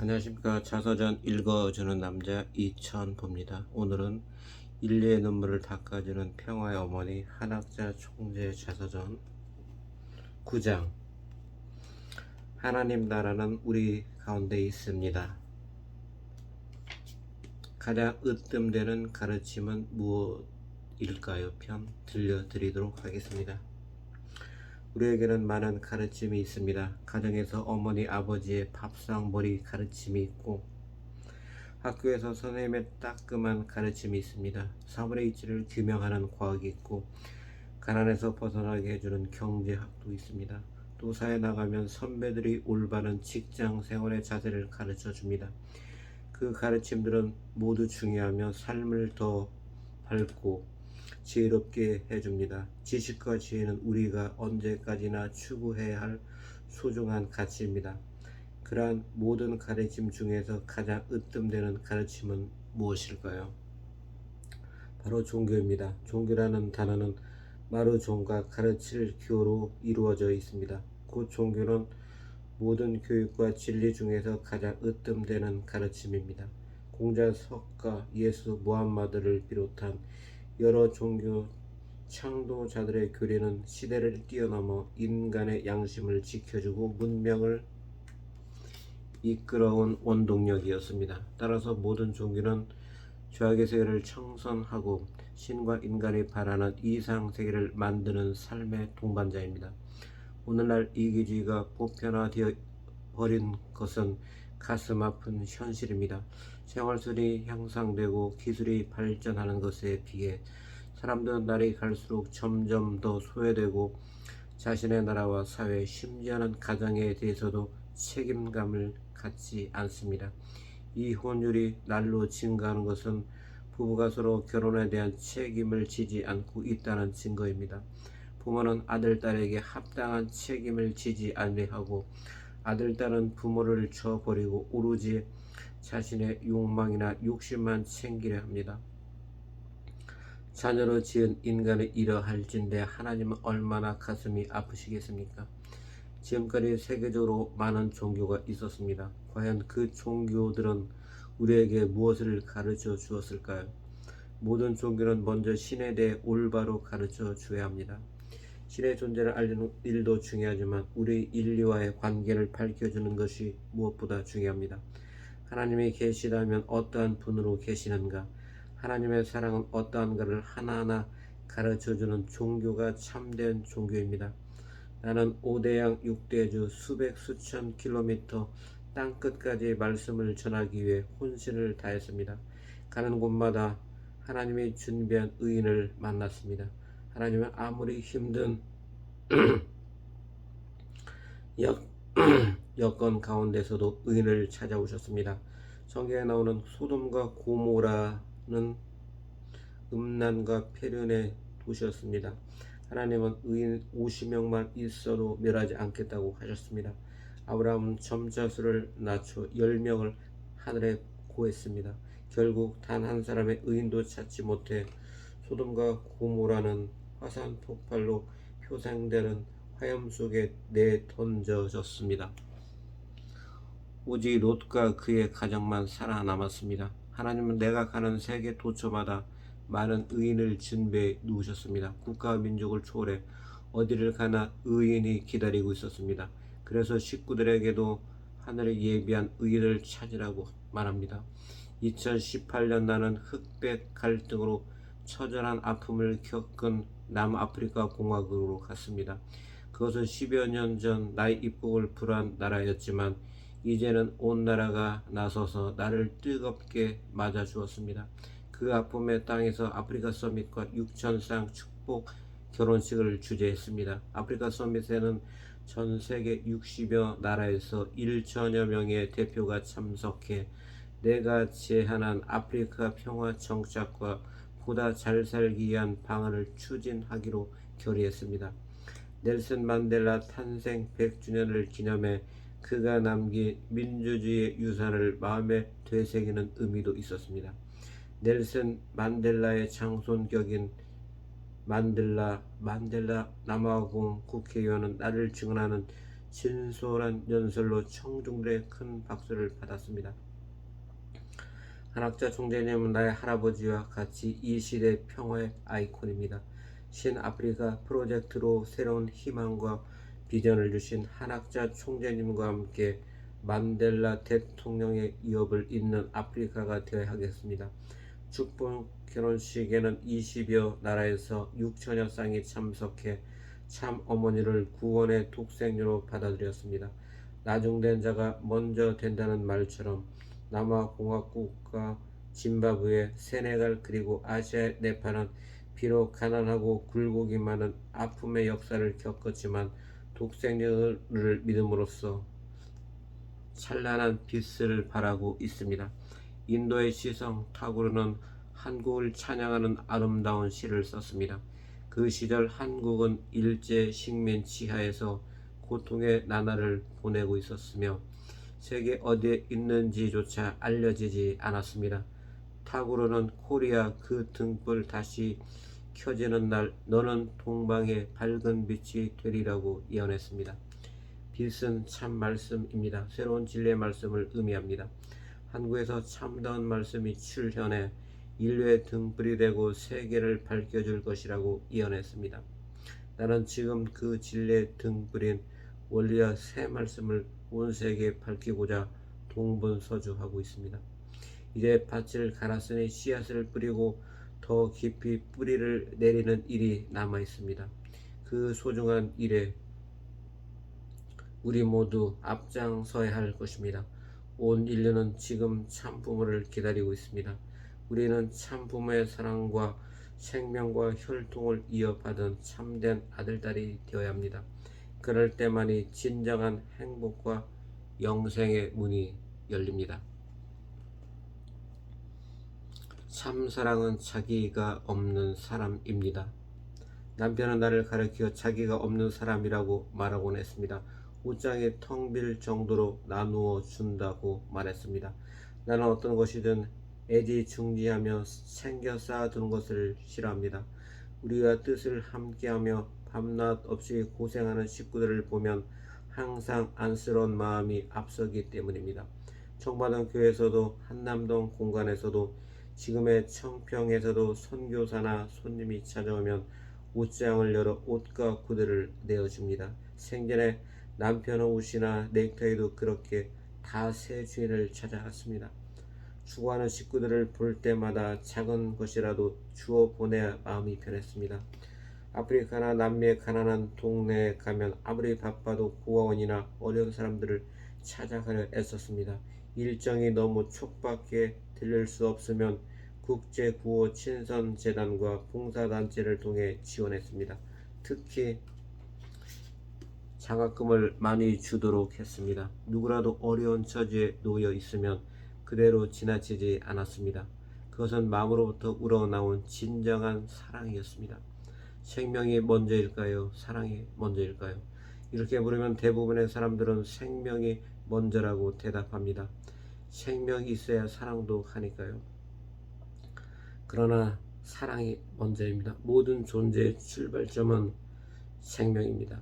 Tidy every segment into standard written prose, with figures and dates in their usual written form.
안녕하십니까. 자서전 읽어주는 남자 이천보입니다. 오늘은 인류의 눈물을 닦아주는 평화의 어머니 한학자 총재 자서전 9장. 하나님 나라는 우리 가운데 있습니다. 가장 으뜸되는 가르침은 무엇일까요? 편 들려드리도록 하겠습니다. 우리에게는 많은 가르침이 있습니다. 가정에서 어머니 아버지의 밥상머리 가르침이 있고, 학교에서 선생님의 따끔한 가르침이 있습니다. 3분의 이치를 규명하는 과학이 있고, 가난에서 벗어나게 해주는 경제학도 있습니다. 또 사회 나가면 선배들이 올바른 직장 생활의 자세를 가르쳐 줍니다. 그 가르침들은 모두 중요하며 삶을 더 밝고 지혜롭게 해줍니다. 지식과 지혜는 우리가 언제까지나 추구해야 할 소중한 가치입니다. 그러한 모든 가르침 중에서 가장 으뜸되는 가르침은 무엇일까요? 바로 종교입니다. 종교라는 단어는 마르종과 가르칠 교로 이루어져 있습니다. 곧 종교는 모든 교육과 진리 중에서 가장 으뜸되는 가르침입니다. 공자, 석가, 예수, 무함마드를 비롯한 여러 종교 창도자들의 교리는 시대를 뛰어넘어 인간의 양심을 지켜주고 문명을 이끌어온 원동력이었습니다. 따라서 모든 종교는 죄악의 세계를 청산하고 신과 인간이 바라는 이상 세계를 만드는 삶의 동반자입니다. 오늘날 이기주의가 보편화되어 버린 것은 가슴 아픈 현실입니다. 생활수준이 향상되고 기술이 발전하는 것에 비해 사람들은 날이 갈수록 점점 더 소외되고 자신의 나라와 사회, 심지어는 가정에 대해서도 책임감을 갖지 않습니다. 이혼율이 날로 증가하는 것은 부부가 서로 결혼에 대한 책임을 지지 않고 있다는 증거입니다. 부모는 아들, 딸에게 합당한 책임을 지지 아니하고 아들, 딸은 부모를 저버리고 오로지 자신의 욕망이나 욕심만 챙기려 합니다. 자녀로 지은 인간을 이러할진대 하나님은 얼마나 가슴이 아프시겠습니까? 지금까지 세계적으로 많은 종교가 있었습니다. 과연 그 종교들은 우리에게 무엇을 가르쳐 주었을까요? 모든 종교는 먼저 신에 대해 올바로 가르쳐 줘야 합니다. 신의 존재를 알리는 일도 중요하지만 우리 인류와의 관계를 밝혀주는 것이 무엇보다 중요합니다. 하나님이 계시다면 어떠한 분으로 계시는가? 하나님의 사랑은 어떠한가를 하나하나 가르쳐주는 종교가 참된 종교입니다. 나는 5대양 6대주 수백 수천 킬로미터 땅끝까지 말씀을 전하기 위해 혼신을 다했습니다. 가는 곳마다 하나님이 준비한 의인을 만났습니다. 하나님은 아무리 힘든 여건 가운데서도 의인을 찾아오셨습니다. 성경에 나오는 소돔과 고모라는 음란과 폐륜의 도시였습니다. 하나님은 의인 50명만 있어도 멸하지 않겠다고 하셨습니다. 아브라함은 점차 수를 낮춰 10명을 하늘에 고했습니다. 결국 단 한 사람의 의인도 찾지 못해 소돔과 고모라는 화산 폭발로 표생되는 화염 속에 내던져졌습니다. 오직 롯과 그의 가정만 살아남았습니다. 하나님은 내가 가는 세계 도처마다 많은 의인을 준비해 놓으셨습니다. 국가와 민족을 초월해 어디를 가나 의인이 기다리고 있었습니다. 그래서 식구들에게도 하늘에 예비한 의인을 찾으라고 말합니다. 2018년 나는 흑백 갈등으로 처절한 아픔을 겪은 남아프리카 공화국으로 갔습니다. 그것은 10여 년 전 나의 입국을 불한 나라였지만 이제는 온 나라가 나서서 나를 뜨겁게 맞아주었습니다. 그 아픔의 땅에서 아프리카 서밋과 6,000쌍 축복 결혼식을 주재했습니다. 아프리카 서밋에는 전 세계 60여 나라에서 1천여 명의 대표가 참석해 내가 제안한 아프리카 평화 정착과 보다 잘 살기 위한 방안을 추진하기로 결의했습니다. 넬슨 만델라 탄생 100주년을 기념해 그가 남긴 민주주의의 유산을 마음에 되새기는 의미도 있었습니다. 넬슨 만델라의 장손격인 만델라 남아공 국회의원은 나를 증언하는 진솔한 연설로 청중들의 큰 박수를 받았습니다. 한학자 총재님은 나의 할아버지와 같이 이 시대 평화의 아이콘입니다. 신아프리카 프로젝트로 새로운 희망과 비전을 주신 한학자 총재님과 함께 만델라 대통령의 위협을 잇는 아프리카가 되어야 하겠습니다. 축복 결혼식에는 20여 나라에서 6천여 쌍이 참석해 참 어머니를 구원의 독생녀로 받아들였습니다. 나중된 자가 먼저 된다는 말처럼 남아공화국과 짐바브웨, 세네갈 그리고 아시아의 네팔은 비록 가난하고 굴곡이 많은 아픔의 역사를 겪었지만 독생녀를 믿음으로써 찬란한 빛을 발하고 있습니다. 인도의 시성 타고르는 한국을 찬양하는 아름다운 시를 썼습니다. 그 시절 한국은 일제 식민 지하에서 고통의 나날을 보내고 있었으며 세계 어디에 있는지조차 알려지지 않았습니다. 타고르는 코리아 그 등불 다시 켜지는 날 너는 동방의 밝은 빛이 되리라고 예언했습니다. 빛은 참 말씀입니다. 새로운 진리의 말씀을 의미합니다. 한국에서 참다운 말씀이 출현해 인류의 등불이 되고 세계를 밝혀줄 것이라고 예언했습니다. 나는 지금 그 진리의 등불인 원리와 새 말씀을 온 세계에 밝히고자 동분서주하고 있습니다. 이제 밭을 갈았으니 씨앗을 뿌리고 더 깊이 뿌리를 내리는 일이 남아 있습니다. 그 소중한 일에 우리 모두 앞장서야 할 것입니다. 온 인류는 지금 참 부모를 기다리고 있습니다. 우리는 참 부모의 사랑과 생명과 혈통을 이어받은 참된 아들딸이 되어야 합니다. 그럴 때만이 진정한 행복과 영생의 문이 열립니다. 참 사랑은 자기가 없는 사람입니다. 남편은 나를 가리켜 자기가 없는 사람이라고 말하곤 했습니다. 옷장이 텅 빌 정도로 나누어 준다고 말했습니다. 나는 어떤 것이든 애지중지하며 챙겨 쌓아두는 것을 싫어합니다. 우리가 뜻을 함께하며 밤낮 없이 고생하는 식구들을 보면 항상 안쓰러운 마음이 앞서기 때문입니다. 청바동 교회에서도 한남동 공간에서도 지금의 청평에서도 선교사나 손님이 찾아오면 옷장을 열어 옷과 구두를 내어줍니다. 생전에 남편의 옷이나 넥타이도 그렇게 다 새 주인을 찾아갔습니다. 추구하는 식구들을 볼 때마다 작은 것이라도 주어 보내야 마음이 편했습니다. 아프리카나 남미의 가난한 동네에 가면 아무리 바빠도 고아원이나 어려운 사람들을 찾아가려 애썼습니다. 일정이 너무 촉박해 들릴 수 없으면 국제구호 친선재단과 봉사단체를 통해 지원했습니다. 특히 장학금을 많이 주도록 했습니다. 누구라도 어려운 처지에 놓여 있으면 그대로 지나치지 않았습니다. 그것은 마음으로부터 우러나온 진정한 사랑이었습니다. 생명이 먼저일까요? 사랑이 먼저일까요? 이렇게 물으면 대부분의 사람들은 생명이 먼저라고 대답합니다. 생명이 있어야 사랑도 하니까요. 그러나 사랑이 먼저입니다. 모든 존재의 출발점은 생명입니다.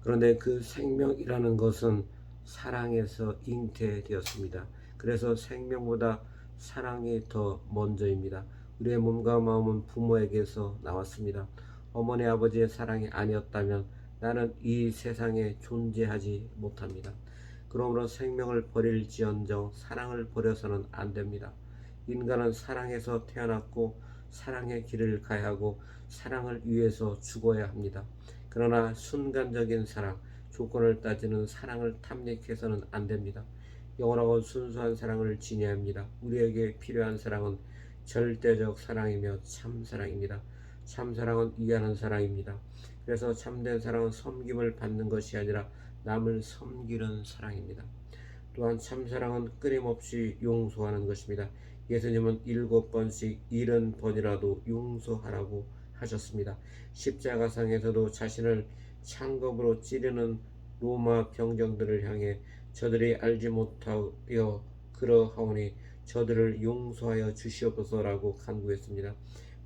그런데 그 생명이라는 것은 사랑에서 잉태되었습니다. 그래서 생명보다 사랑이 더 먼저입니다. 우리의 몸과 마음은 부모에게서 나왔습니다. 어머니 아버지의 사랑이 아니었다면 나는 이 세상에 존재하지 못합니다. 그러므로 생명을 버릴지언정 사랑을 버려서는 안 됩니다. 인간은 사랑에서 태어났고 사랑의 길을 가야 하고 사랑을 위해서 죽어야 합니다. 그러나 순간적인 사랑, 조건을 따지는 사랑을 탐닉해서는 안 됩니다. 영원하고 순수한 사랑을 지녀야 합니다. 우리에게 필요한 사랑은 절대적 사랑이며 참사랑입니다. 참사랑은 이해하는 사랑입니다. 그래서 참된 사랑은 섬김을 받는 것이 아니라 남을 섬기는 사랑입니다. 또한 참사랑은 끊임없이 용서하는 것입니다. 예수님은 7번씩 70번이라도 용서하라고 하셨습니다. 십자가상에서도 자신을 창검으로 찌르는 로마 병정들을 향해 저들이 알지 못하여 그러하오니 저들을 용서하여 주시옵소서라고 간구했습니다.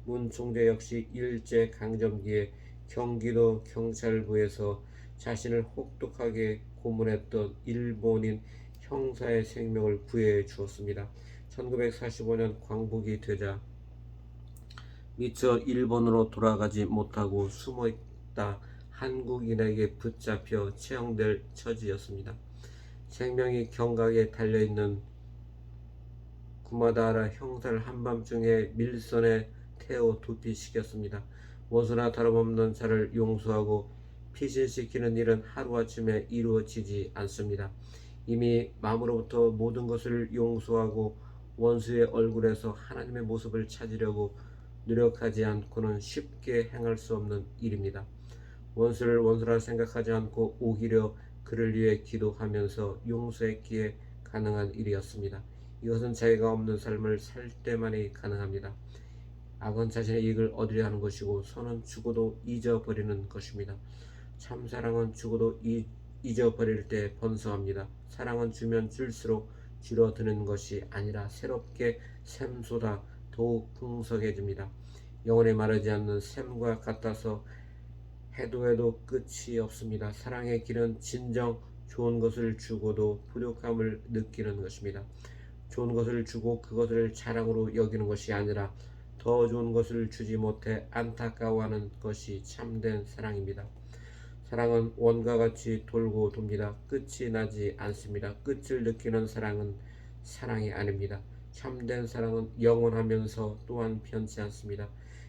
문 총재 역시 일제 강점기에 경기도 경찰부에서 자신을 혹독하게 고문했던 일본인 형사의 생명을 구해 주었습니다. 1945년 광복이 되자 미처 일본으로 돌아가지 못하고 숨어있다 한국인에게 붙잡혀 채용될 처지였습니다. 생명이 경각에 달려있는 구마다하라 형사를 한밤중에 밀선에 태워 도피시켰습니다. 원수나 다름없는 자를 용서하고 피신시키는 일은 하루아침에 이루어지지 않습니다. 이미 마음으로부터 모든 것을 용서하고 원수의 얼굴에서 하나님의 모습을 찾으려고 노력하지 않고는 쉽게 행할 수 없는 일입니다. 원수를 원수라 생각하지 않고 오히려 그를 위해 기도하면서 용서했기에 가능한 일이었습니다. 이것은 자기가 없는 삶을 살 때만이 가능합니다. 악은 자신의 이익을 얻으려 하는 것이고 선은 죽어도 잊어버리는 것입니다. 참 사랑은 죽어도 잊어버릴 때 번성합니다. 사랑은 주면 줄수록 줄어드는 것이 아니라 새롭게 샘솟아 더욱 풍성해집니다. 영원히 마르지 않는 샘과 같아서 해도 끝이 없습니다. 사랑의 길은 진정 좋은 것을 주고도 부족함을 느끼는 것입니다. 좋은 것을 주고 그것을 자랑으로 여기는 것이 아니라 더 좋은 것을 주지 못해 안타까워하는 것이 참된 사랑입니다. 사랑은 원과 같이 돌고 돕니다. 끝이 나지 않습니다. 끝을 느끼는 사랑은 사랑이 아닙니다. 참된 사랑은 영원하면서 또한 변치 않습니다.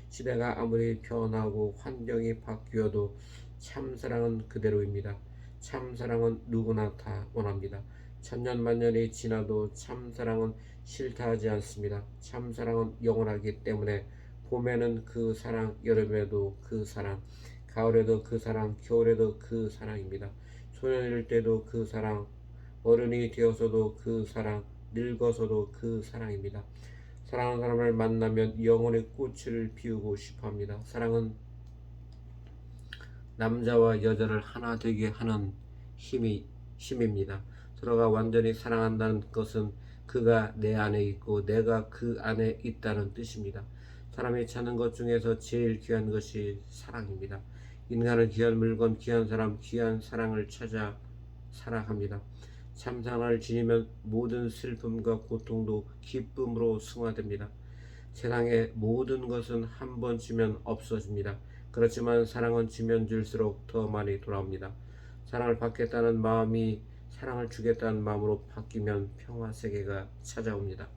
시대가 아무리 변하고 환경이 바뀌어도 참사랑은 그대로입니다. 참사랑은 누구나 다 원합니다. 천년 만년이 지나도 참사랑은 싫다 하지 않습니다. 참사랑은 영원하기 때문에 봄에는 그 사랑, 여름에도 그 사랑, 가을에도 그 사랑, 겨울에도 그 사랑입니다. 소년일 때도 그 사랑, 어른이 되어서도 그 사랑, 늙어서도 그 사랑입니다. 사랑하는 사람을 만나면 영혼의 꽃을 피우고 싶어합니다. 사랑은 남자와 여자를 하나 되게 하는 힘입니다. 서로가 완전히 사랑한다는 것은 그가 내 안에 있고 내가 그 안에 있다는 뜻입니다. 사람이 찾는 것 중에서 제일 귀한 것이 사랑입니다. 인간은 귀한 물건, 귀한 사람, 귀한 사랑을 찾아 살아갑니다. 참 사랑을 지니면 모든 슬픔과 고통도 기쁨으로 승화됩니다. 세상의 모든 것은 한 번 주면 없어집니다. 그렇지만 사랑은 주면 줄수록 더 많이 돌아옵니다. 사랑을 받겠다는 마음이 사랑을 주겠다는 마음으로 바뀌면 평화 세계가 찾아옵니다.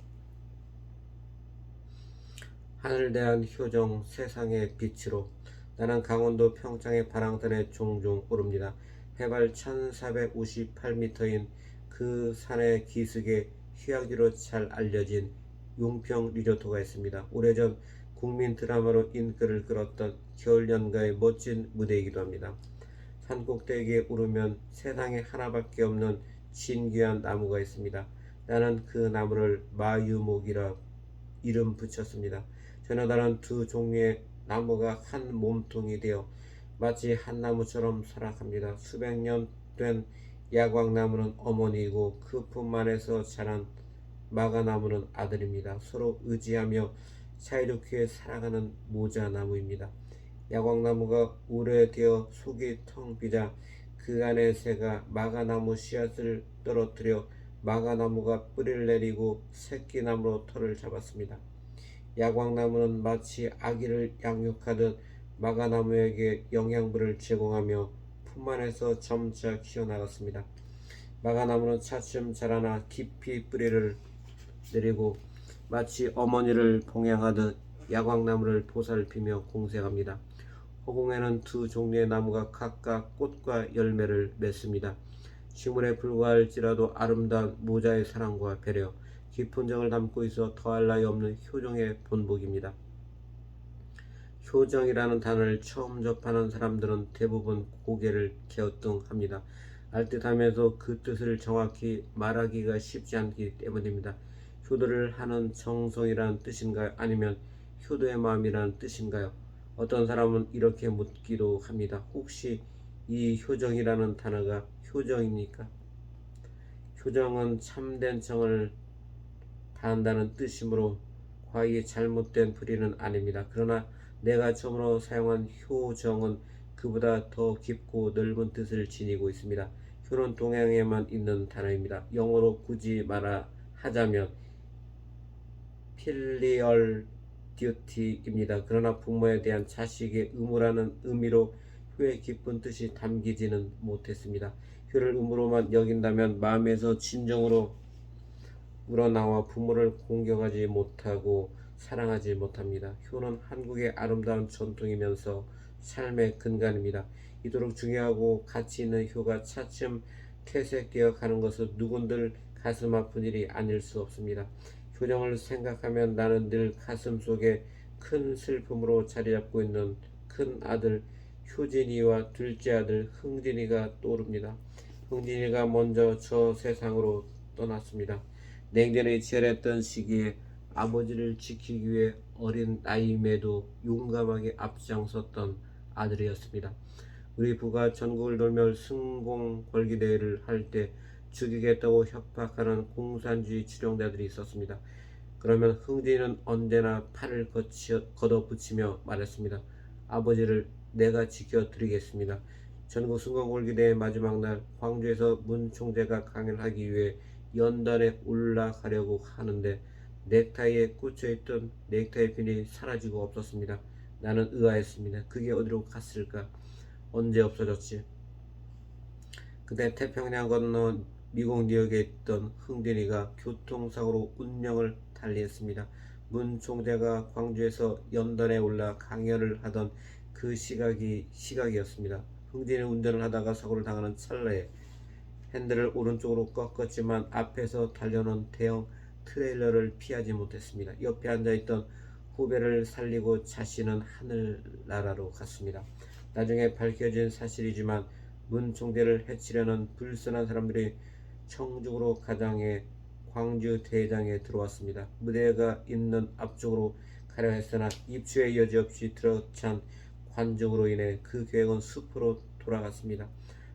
하늘을 대한 효정, 세상의 빛으로 나는 강원도 평창의 바랑산에 종종 오릅니다. 해발 1458m인 그 산의 기슭에 휴양지로 잘 알려진 용평 리조트가 있습니다. 오래전 국민 드라마로 인기를 끌었던 겨울연가의 멋진 무대이기도 합니다. 산 꼭대기에 오르면 세상에 하나밖에 없는 신기한 나무가 있습니다. 나는 그 나무를 마유목이라 이름 붙였습니다. 전혀 다른 두 종류의 나무가 한 몸통이 되어 마치 한 나무처럼 살아갑니다. 수백 년 된 야광나무는 어머니이고 그 품 안에서 자란 마가나무는 아들입니다. 서로 의지하며 사이좋게 살아가는 모자나무입니다. 야광나무가 오래되어 속이 텅 비자 그 안에 새가 마가나무 씨앗을 떨어뜨려 마가나무가 뿌리를 내리고 새끼나무로 털을 잡았습니다. 야광나무는 마치 아기를 양육하듯 마가나무에게 영양분을 제공하며 품 안에서 점차 키워나갔습니다. 마가나무는 차츰 자라나 깊이 뿌리를 내리고 마치 어머니를 봉양하듯 야광나무를 보살피며 공생합니다. 허공에는 두 종류의 나무가 각각 꽃과 열매를 맺습니다. 식물에 불과할지라도 아름다운 모자의 사랑과 배려, 깊은 정을 담고 있어 더할 나위 없는 효정의 본복입니다. 효정이라는 단어를 처음 접하는 사람들은 대부분 고개를 갸우뚱합니다. 알듯하면서 그 뜻을 정확히 말하기가 쉽지 않기 때문입니다. 효도를 하는 정성이라는 뜻인가요? 아니면 효도의 마음이라는 뜻인가요? 어떤 사람은 이렇게 묻기도 합니다. 혹시 이 효정이라는 단어가 효정입니까? 효정은 참된 정을 다한다는 뜻이므로 과히 잘못된 풀이는 아닙니다. 그러나 내가 처음으로 사용한 효정은 그보다 더 깊고 넓은 뜻을 지니고 있습니다. 효는 동양에만 있는 단어입니다. 영어로 굳이 말하 하자면 필리얼 듀티입니다. 그러나 부모에 대한 자식의 의무라는 의미로 효의 깊은 뜻이 담기지는 못했습니다. 효를 의무로만 여긴다면 마음에서 진정으로 우러나와 부모를 공경하지 못하고 사랑하지 못합니다. 효는 한국의 아름다운 전통이면서 삶의 근간입니다. 이토록 중요하고 가치 있는 효가 차츰 퇴색되어 가는 것은 누군들 가슴 아픈 일이 아닐 수 없습니다. 효정을 생각하면 나는 늘 가슴 속에 큰 슬픔으로 자리잡고 있는 큰 아들 효진이와 둘째 아들 흥진이가 떠오릅니다. 흥진이가 먼저 저 세상으로 떠났습니다. 냉전이 치열했던 시기에 아버지를 지키기 위해 어린 나이임에도 용감하게 앞장섰던 아들이었습니다. 우리 부가 전국을 돌며 승공 걸기대회를 할 때 죽이겠다고 협박하는 공산주의 지령자들이 있었습니다. 그러면 흥진이는 언제나 팔을 걷어붙이며 말했습니다. 아버지를 내가 지켜드리겠습니다. 전국 승공걸기대회 마지막 날 광주에서 문 총재가 강연하기 위해 연단에 올라가려고 하는데 넥타이에 꽂혀있던 넥타이 핀이 사라지고 없었습니다. 나는 의아했습니다. 그게 어디로 갔을까? 언제 없어졌지? 그때 태평양 건너 미국 뉴욕에 있던 흥진이가 교통사고로 운명을 달리했습니다. 문 총재가 광주에서 연단에 올라 강연을 하던 그 시각이었습니다. 흥진이 운전을 하다가 사고를 당하는 찰나에 핸들을 오른쪽으로 꺾었지만 앞에서 달려오는 대형 트레일러를 피하지 못했습니다. 옆에 앉아있던 후배를 살리고 자신은 하늘나라로 갔습니다. 나중에 밝혀진 사실이지만 문 총재를 해치려는 불순한 사람들이 청중으로 가장해 광주 대장에 들어왔습니다. 무대가 있는 앞쪽으로 가려 했으나 입추의 여지 없이 들어찬 관중으로 인해 그 계획은 숲으로 돌아갔습니다.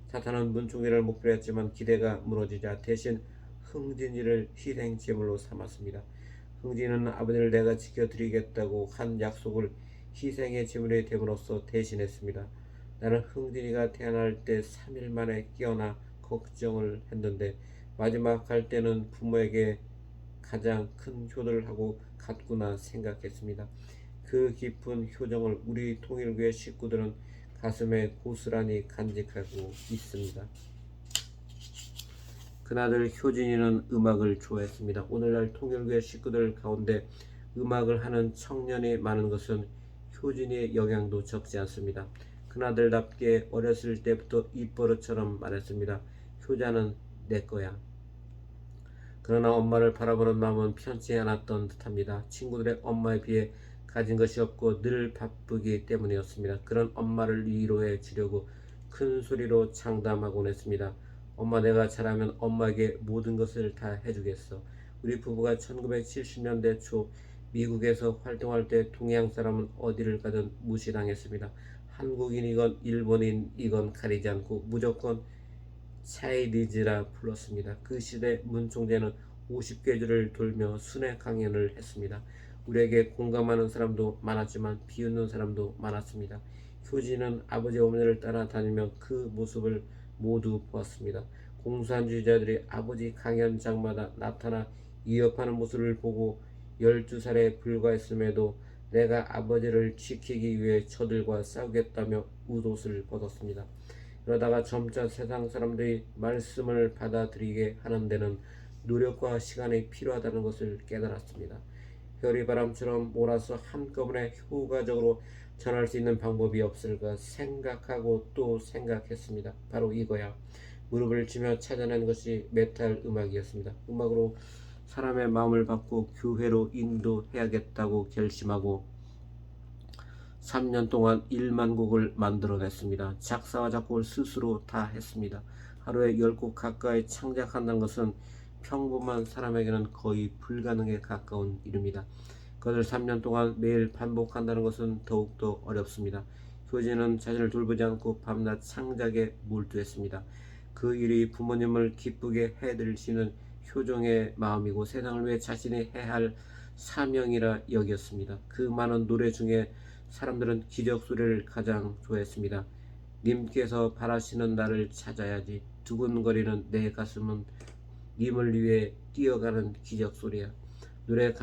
사탄은 문 총재를 목표로 했지만 기대가 무너지자 대신 흥진이를 희생 제물로 삼았습니다. 흥진이는 아버지를 내가 지켜드리겠다고 한 약속을 희생의 제물이 됨으로써 대신했습니다. 나는 흥진이가 태어날 때 3일 만에 깨어나 걱정을 했는데 마지막 갈 때는 부모에게 가장 큰 효도를 하고 갔구나 생각했습니다. 그 깊은 효정을 우리 통일교회 식구들은 가슴에 고스란히 간직하고 있습니다. 그나들 효진이는 음악을 좋아했습니다. 오늘날 통일교회 식구들 가운데 음악을 하는 청년이 많은 것은 효진이의 영향도 적지 않습니다. 그나들답게 어렸을 때부터 입버릇처럼 말했습니다. 효자는 내 거야. 그러나 엄마를 바라보는 마음은 편치 않았던 듯합니다. 친구들의 엄마에 비해 가진 것이 없고 늘 바쁘기 때문이었습니다. 그런 엄마를 위로해 주려고 큰 소리로 장담하곤 했습니다. 엄마, 내가 잘하면 엄마에게 모든 것을 다 해주겠어. 우리 부부가 1970년대 초 미국에서 활동할 때 동양 사람은 어디를 가든 무시당했습니다. 한국인이건 일본인이건 가리지 않고 무조건 차이니즈라 불렀습니다. 그 시대 문 총재는 50개 주를 돌며 순회 강연을 했습니다. 우리에게 공감하는 사람도 많았지만 비웃는 사람도 많았습니다. 효진은 아버지 어머니를 따라다니며 그 모습을 모두 보았습니다. 공산주의자들이 아버지 강연장마다 나타나 위협하는 모습을 보고 12살에 불과했음에도 내가 아버지를 지키기 위해 저들과 싸우겠다며 웃옷을 벗었습니다. 그러다가 점차 세상 사람들이 말씀을 받아들이게 하는 데는 노력과 시간이 필요하다는 것을 깨달았습니다. 별이바람처럼 몰아서 한꺼번에 효과적으로 전할 수 있는 방법이 없을까 생각하고 또 생각했습니다. 바로 이거야. 무릎을 치며 찾아낸 것이 메탈 음악이었습니다. 음악으로 사람의 마음을 받고 교회로 인도해야겠다고 결심하고 3년 동안 1만 곡을 만들어냈습니다. 작사와 작곡을 스스로 다 했습니다. 하루에 10곡 가까이 창작한다는 것은 평범한 사람에게는 거의 불가능에 가까운 일입니다. 그것을 3년 동안 매일 반복한다는 것은 더욱더 어렵습니다. 효진은 자신을 돌보지 않고 밤낮 창작에 몰두했습니다. 그 일이 부모님을 기쁘게 해드릴 수 있는 효정의 마음이고 세상을 위해 자신이 해야 할 사명이라 여겼습니다. 그 많은 노래 중에 사람들은 기적 소리를 가장 좋아했습니다. 님께서 바라시는 나를 찾아야지, 두근거리는 내 가슴은 님을 위해 뛰어가는 기적소리야. 노래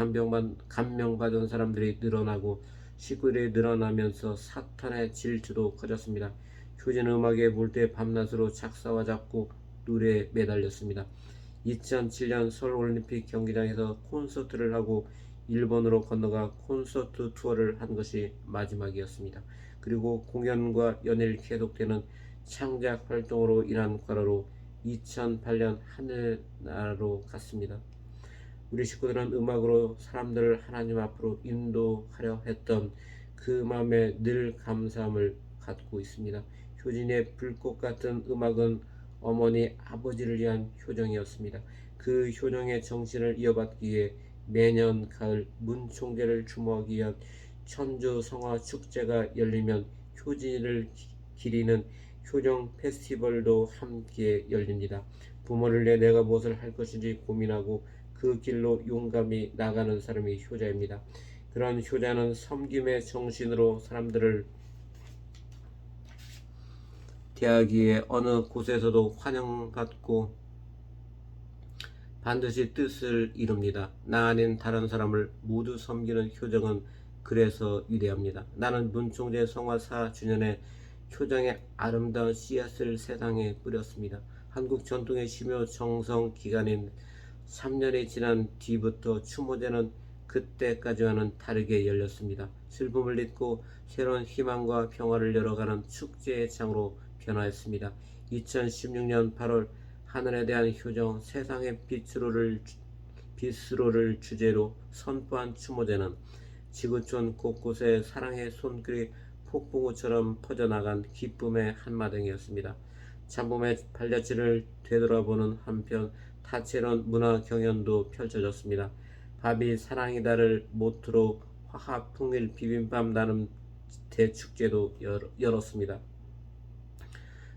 감명받은 사람들이 늘어나고 식구들이 늘어나면서 사탄의 질투도 커졌습니다. 효진 음악의 물때 밤낮으로 작사와 작곡, 노래에 매달렸습니다. 2007년 서울올림픽 경기장에서 콘서트를 하고 일본으로 건너가 콘서트 투어를 한 것이 마지막이었습니다. 그리고 공연과 연일 계속되는 창작 활동으로 인한 과로로 2008년 하늘나라로 갔습니다. 우리 식구들은 음악으로 사람들을 하나님 앞으로 인도하려 했던 그 마음에 늘 감사함을 갖고 있습니다. 효진의 불꽃 같은 음악은 어머니 아버지를 위한 효정이었습니다. 그 효정의 정신을 이어받기 위해 매년 가을 문총재를 추모하기 위한 천주 성화 축제가 열리면 효진이를 기리는 효정 페스티벌도 함께 열립니다. 부모를 위해 내가 무엇을 할 것인지 고민하고 그 길로 용감히 나가는 사람이 효자입니다. 그런 효자는 섬김의 정신으로 사람들을 대하기에 어느 곳에서도 환영받고 반드시 뜻을 이룹니다. 나 아닌 다른 사람을 모두 섬기는 효정은 그래서 위대합니다. 나는 문총재 성화 4주년에 효정의 아름다운 씨앗을 세상에 뿌렸습니다. 한국 전통의 심요 정성 기간인 3년이 지난 뒤부터 추모제는 그때까지와는 다르게 열렸습니다. 슬픔을 잊고 새로운 희망과 평화를 열어가는 축제의 장으로 변화했습니다. 2016년 8월 하늘에 대한 효정, 세상의 빛으로를 주제로 선포한 추모제는 지구촌 곳곳에 사랑의 손길이 폭풍우처럼 퍼져나간 기쁨의 한마당이었습니다. 잡음의 발자취를 되돌아보는 한편 다채로운 문화 경연도 펼쳐졌습니다. 밥이 사랑이다를 모토로 화합통일 비빔밥 나눔 대축제도 열었습니다.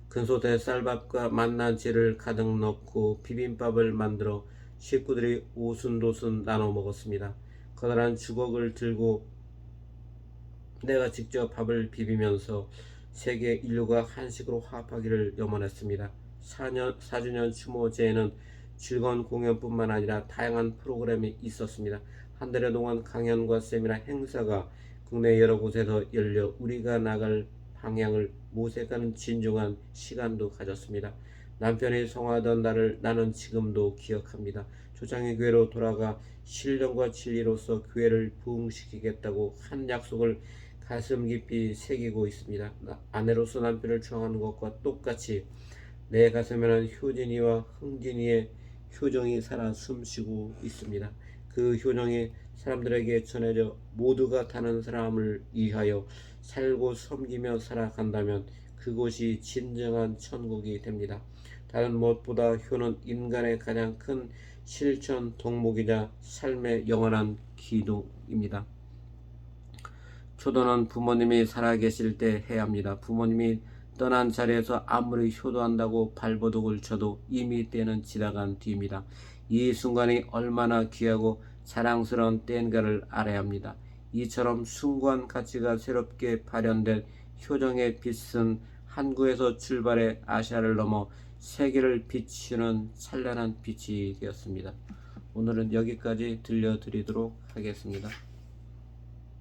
근소대 쌀밥과 맛난지를 가득 넣고 비빔밥을 만들어 식구들이 오순도순 나눠 먹었습니다. 커다란 주걱을 들고 내가 직접 밥을 비비면서 세계 인류가 한식으로 화합하기를 염원했습니다. 4주년 추모제에는 즐거운 공연뿐만 아니라 다양한 프로그램이 있었습니다. 한 달여 동안 강연과 세미나 행사가 국내 여러 곳에서 열려 우리가 나갈 방향을 모색하는 진중한 시간도 가졌습니다. 남편이 성화하던 날을 나는 지금도 기억합니다. 조상의 교회로 돌아가 신령과 진리로서 교회를 부흥시키겠다고 한 약속을 가슴 깊이 새기고 있습니다. 아내로서 남편을 추앙하는 것과 똑같이 내 가슴에는 효진이와 흥진이의 효정이 살아 숨쉬고 있습니다. 그 효정이 사람들에게 전해져 모두가 다른 사람을 위하여 살고 섬기며 살아간다면 그곳이 진정한 천국이 됩니다. 다른 무엇보다 효는 인간의 가장 큰 실천 덕목이자 삶의 영원한 기도입니다. 효도는 부모님이 살아계실 때 해야 합니다. 부모님이 떠난 자리에서 아무리 효도한다고 발버둥을 쳐도 이미 때는 지나간 뒤입니다. 이 순간이 얼마나 귀하고 자랑스러운 때인가를 알아야 합니다. 이처럼 숭고한 가치가 새롭게 발현된 효정의 빛은 한국에서 출발해 아시아를 넘어 세계를 비추는 찬란한 빛이 되었습니다. 오늘은 여기까지 들려드리도록 하겠습니다.